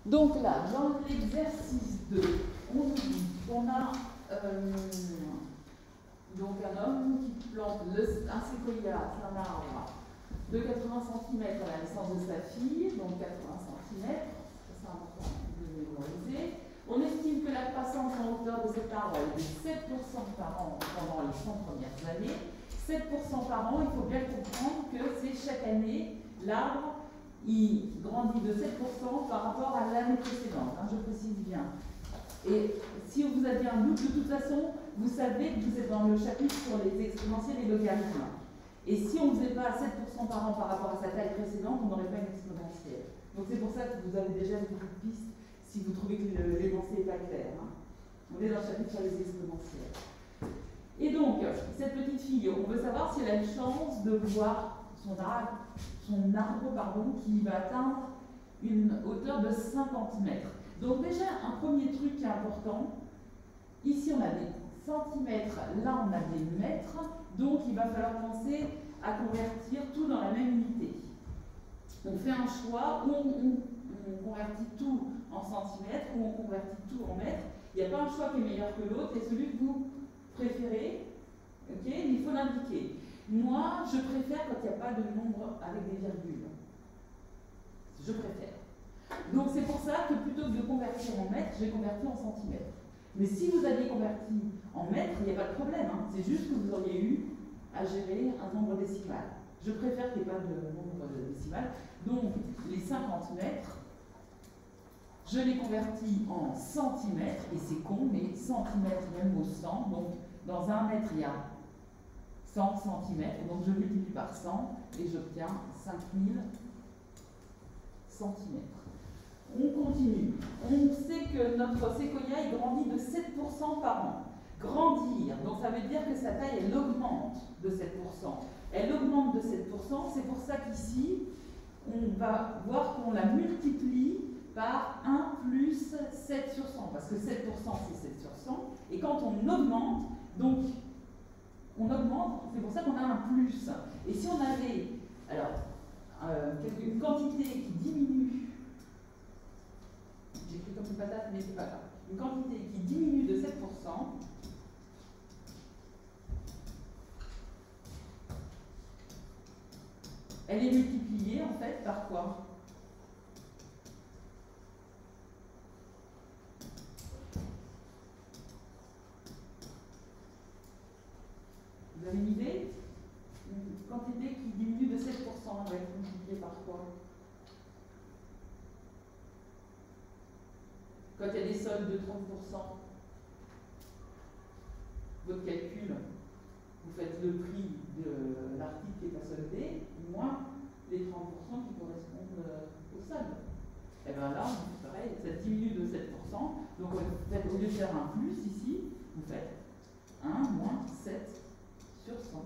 Donc là, dans l'exercice 2, on nous dit qu'on a donc un homme qui plante un séquoia, c'est un arbre, de 80 cm à la naissance de sa fille, donc 80 cm, c'est important de le mémoriser. On estime que la croissance en hauteur de cet arbre est de 7% par an pendant les 100 premières années. 7% par an, il faut bien comprendre que c'est chaque année, l'arbre il grandit de 7% par rapport à l'année précédente, je précise bien. Et si vous avez un doute, de toute façon, vous savez que vous êtes dans le chapitre sur les exponentiels et logarithmes. Et si on ne faisait pas 7% par an par rapport à sa taille précédente, on n'aurait pas une exponentielle. Donc c'est pour ça que vous avez déjà une petite piste si vous trouvez que l'énoncé n'est pas clair. On est dans le chapitre sur les exponentiels. Et donc, cette petite fille, on veut savoir si elle a une chance de voir son arbre qui va atteindre une hauteur de 50 mètres. Donc déjà, un premier truc qui est important, ici on a des centimètres, là on a des mètres, donc il va falloir penser à convertir tout dans la même unité. On fait un choix où on convertit tout en centimètres, où on convertit tout en mètres. Il n'y a pas un choix qui est meilleur que l'autre, et celui que vous préférez, okay, il faut l'indiquer. Moi, je préfère quand il n'y a pas de nombre avec des virgules. Je préfère. Donc c'est pour ça que plutôt que de convertir en mètres, j'ai converti en centimètres. Mais si vous aviez converti en mètres, il n'y a pas de problème. C'est juste que vous auriez eu à gérer un nombre décimal. Je préfère qu'il n'y ait pas de nombre décimal. Donc les 50 mètres, je les convertis en centimètres, et c'est con, mais centimètres même au 100. Donc dans un mètre, il y a 100 centimètres. Donc je multiplie par 100 et j'obtiens 5000 centimètres. On continue. On sait que notre séquoia il grandit de 7% par an. Grandir, donc ça veut dire que sa taille, elle augmente de 7%. Elle augmente de 7%, c'est pour ça qu'ici, on va voir qu'on la multiplie par 1 plus 7 sur 100, parce que 7% c'est 7 sur 100, et quand on augmente, donc on augmente, c'est pour ça qu'on a un plus. Et si on avait, alors, une quantité qui diminue, j'ai écrit comme une patate, mais c'est pas grave. Une quantité qui diminue de 7%, elle est multipliée en fait par quoi? Vous avez une idée? Une quantité qui diminue de 7%, elle va être multipliée par quoi? Quand il y a des soldes de 30%, votre calcul, vous faites le prix de l'article qui est à solder, moins les 30% qui correspondent au solde. Et bien là, pareil, ça diminue de 7%. Donc au lieu de faire un plus ici, vous faites 1 moins 7 sur 100.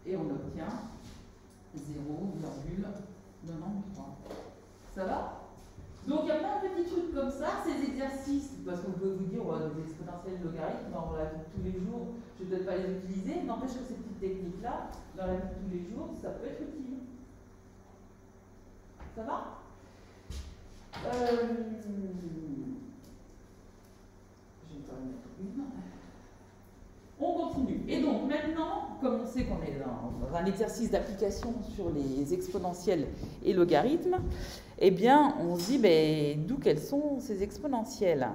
Et on obtient 0,93. Ça va? Donc il y a plein de petits trucs comme ça, ces exercices, parce qu'on peut vous dire des exponentiels logarithmes dans la vie de tous les jours, je ne vais peut-être pas les utiliser, n'empêche que ces petites techniques-là, dans la vie de tous les jours, ça peut être utile. Ça va? Je vais pas en mettre une. On continue. Et donc maintenant, comme on sait qu'on est dans un exercice d'application sur les exponentiels et logarithmes, eh bien on se dit d'où quels sont ces exponentiels?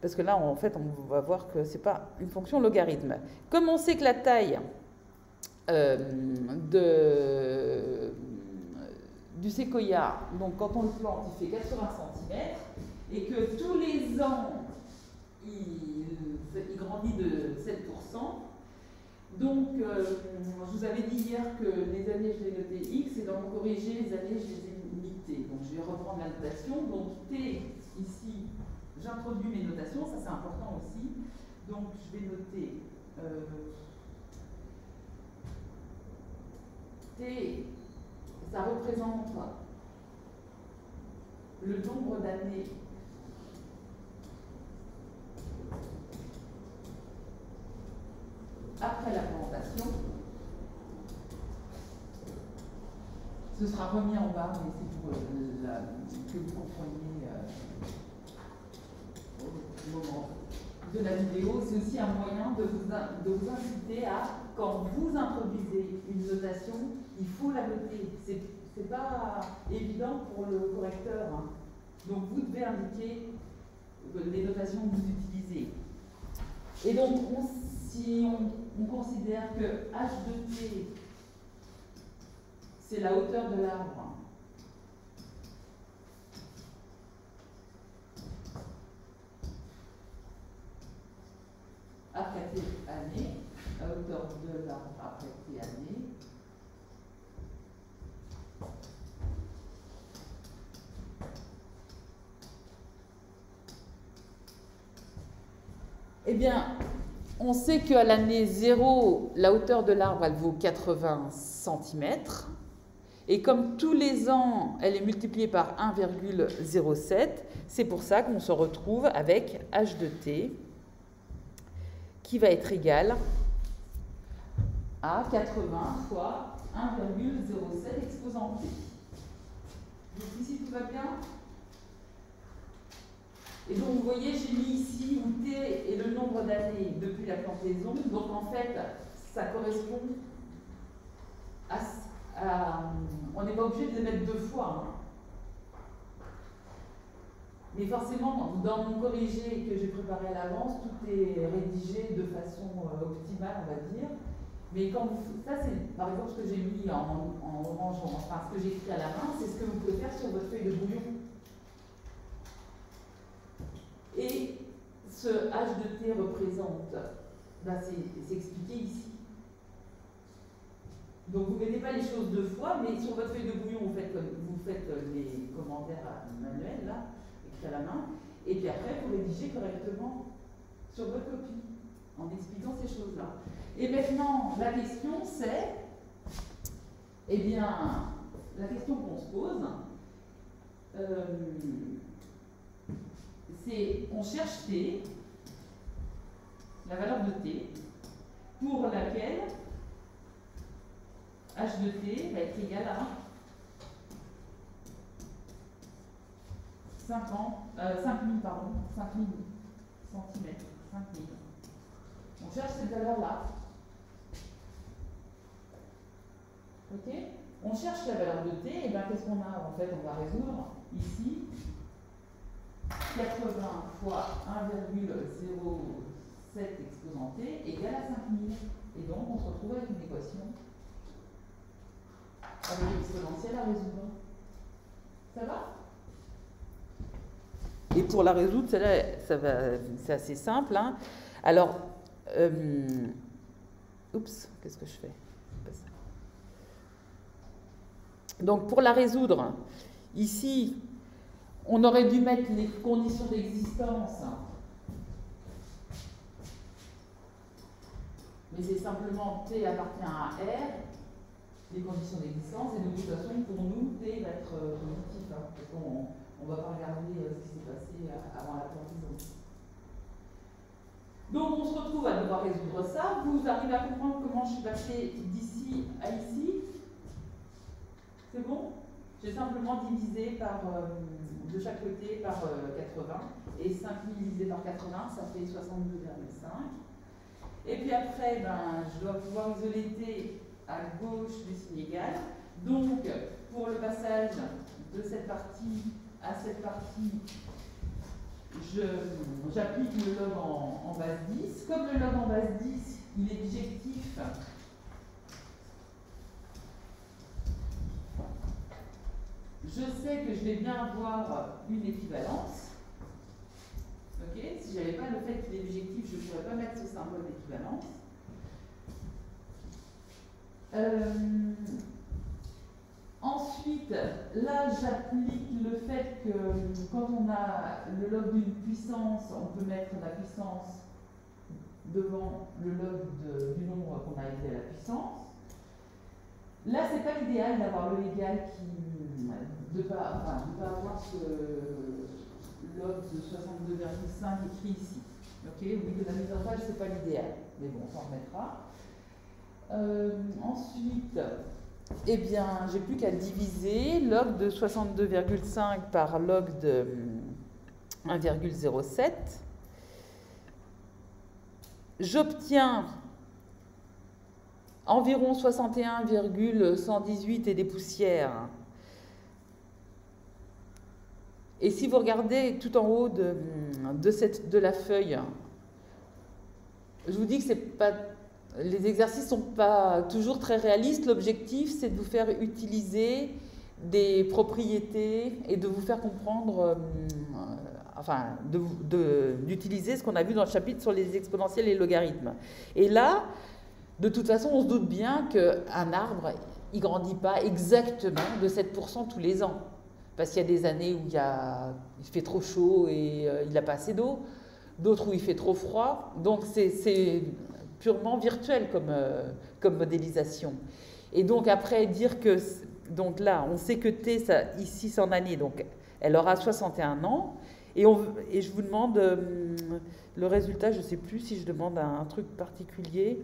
Parce que là, en fait, on va voir que ce n'est pas une fonction logarithme. Comme on sait que la taille du séquoia, donc quand on le plante, il fait 80 cm, et que tous les ans, il grandit de 7%. Donc, je vous avais dit hier que les années, je les notais X, et dans mon corrigé, les années, je les ai mis T. Donc, je vais reprendre la notation. Donc, T, ici, j'introduis mes notations, ça c'est important aussi. Donc, je vais noter T, ça représente le nombre d'années après la plantation. Ce sera remis en bas, mais c'est pour que vous compreniez au moment de la vidéo. C'est aussi un moyen de vous inciter à, quand vous introduisez une notation, il faut la noter. C'est pas évident pour le correcteur, hein. Donc vous devez indiquer les notations que vous utilisez. Et donc, si on considère que h de t, c'est la hauteur de l'arbre, après t années, la hauteur de l'arbre après t années, eh bien, on sait qu'à l'année 0, la hauteur de l'arbre, elle vaut 80 cm. Et comme tous les ans, elle est multipliée par 1,07, c'est pour ça qu'on se retrouve avec h de t qui va être égal à 80 fois 1,07 exposant t. Donc ici, tout va bien? Et donc, vous voyez, j'ai mis ici où t est le nombre d'années depuis la plantaison. Donc, en fait, ça correspond à... on n'est pas obligé de les mettre deux fois, hein. Mais forcément, dans mon corrigé que j'ai préparé à l'avance, tout est rédigé de façon optimale, on va dire. Mais quand vous... Ça, c'est par exemple ce que j'ai mis en orange, enfin ce que j'ai écrit à la main, c'est ce que vous pouvez faire sur votre feuille de brouillon. Et ce h de t représente, ben c'est expliqué ici. Donc vous ne mettez pas les choses deux fois, mais sur votre feuille de brouillon, vous faites les commentaires manuels, là, écrits à la main, et puis après, vous rédigez correctement sur votre copie, en expliquant ces choses-là. Et maintenant, la question c'est, eh bien, la question qu'on se pose, c'est, on cherche t, la valeur de t, pour laquelle h de t va être égal à 5000 cm. 5000. On cherche cette valeur-là. Ok? On cherche la valeur de t, et bien qu'est-ce qu'on a? En fait, on va résoudre ici 80 fois 1,07 exposant t égale à 5000. Et donc, on se retrouve avec une équation avec l'exponentielle à résoudre. Ça va? Et pour la résoudre, c'est assez simple, hein. Alors, oups, qu'est-ce que je fais? Donc, pour la résoudre, ici, on aurait dû mettre les conditions d'existence. Mais c'est simplement t appartient à R, les conditions d'existence, et de toute façon, pour nous, t va être positif, hein, parce qu'on ne va pas regarder ce qui s'est passé avant la plantaison. Donc, on se retrouve à devoir résoudre ça. Vous arrivez à comprendre comment je suis passé d'ici à ici? C'est bon? J'ai simplement divisé par, de chaque côté par 80, et 5000 divisé par 80, ça fait 62,5. Et puis après, ben, je dois pouvoir isoler t à gauche du signe égal. Donc, pour le passage de cette partie à cette partie, j'applique le log en base 10. Comme le log en base 10, il est bijectif, je sais que je vais bien avoir une équivalence. Ok? Si je n'avais pas le fait qu'il est bijectif, je ne pourrais pas mettre ce symbole d'équivalence. Ensuite, là, j'applique le fait que quand on a le log d'une puissance, on peut mettre la puissance devant le log du nombre qu'on a élevé à la puissance. Là, ce n'est pas l'idéal d'avoir le légal de ne pas avoir ce log de 62,5 écrit ici. Ok? Oui, de la mise en page, ce n'est pas l'idéal, mais bon, on s'en remettra. Ensuite, eh bien, j'ai plus qu'à diviser log de 62,5 par log de 1,07. J'obtiens environ 61,118 et des poussières. Et si vous regardez tout en haut de la feuille, je vous dis que les exercices ne sont pas toujours très réalistes. L'objectif, c'est de vous faire utiliser des propriétés et de vous faire comprendre, d'utiliser ce qu'on a vu dans le chapitre sur les exponentielles et les logarithmes. Et là, de toute façon, on se doute bien qu'un arbre, il ne grandit pas exactement de 7% tous les ans. Parce qu'il y a des années où il fait trop chaud et il n'a pas assez d'eau, d'autres où il fait trop froid. Donc c'est purement virtuel comme modélisation. Et donc après, dire que... Donc là, on sait que T, ici, c'est en année, donc elle aura 61 ans. Et je vous demande le résultat, je ne sais plus si je demande un truc particulier.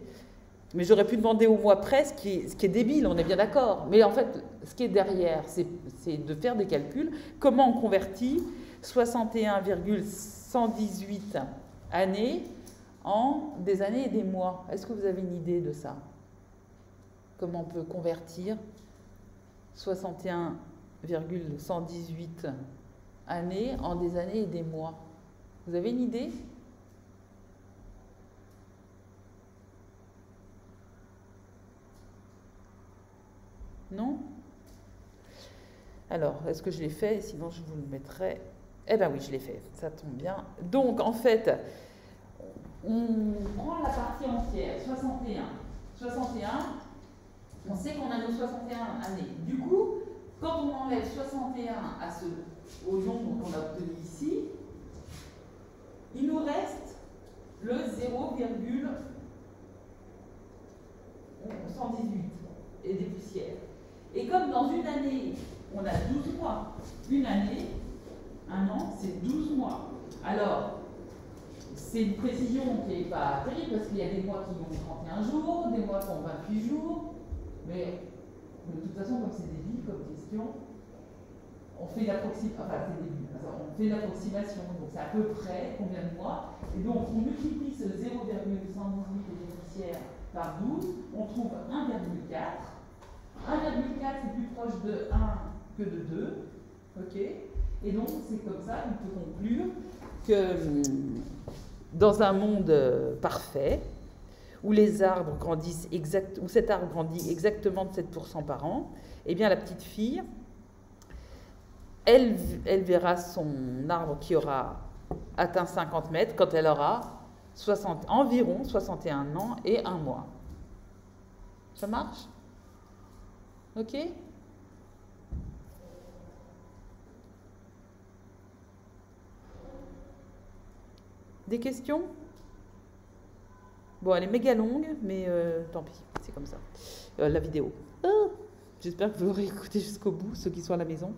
Mais j'aurais pu demander au mois près, ce qui est débile, on est bien d'accord. Mais en fait, ce qui est derrière, c'est de faire des calculs. Comment on convertit 61,118 années en des années et des mois? Est-ce que vous avez une idée de ça? Comment on peut convertir 61,118 années en des années et des mois? Vous avez une idée? Non? Alors, est-ce que je l'ai fait? Sinon, je vous le mettrai. Eh bien oui, je l'ai fait. Ça tombe bien. Donc, en fait, on prend la partie entière, 61. 61, on sait qu'on a nos 61 années. Du coup, quand on enlève 61 au nombre qu'on a obtenu ici, il nous reste le 0,118 et des poussières. Et comme dans une année, on a 12 mois, une année, un an, c'est 12 mois. Alors, c'est une précision qui n'est pas terrible parce qu'il y a des mois qui ont 31 jours, des mois qui ont 28 jours, mais de toute façon, comme c'est débile comme question, on fait l'approximation, donc c'est à peu près combien de mois. Et donc, on multiplie ce 0,118 et des poussières par 12, on trouve 1,4. 1,4 c'est plus proche de 1 que de 2, ok? Et donc c'est comme ça qu'on peut conclure que dans un monde parfait, où les arbres grandissent où cet arbre grandit exactement de 7% par an, eh bien la petite fille, elle verra son arbre qui aura atteint 50 mètres quand elle aura environ 61 ans et 1 mois. Ça marche? Ok? Des questions? Bon, elle est méga longue, mais tant pis, c'est comme ça. La vidéo. J'espère que vous l'aurez écouté jusqu'au bout, ceux qui sont à la maison.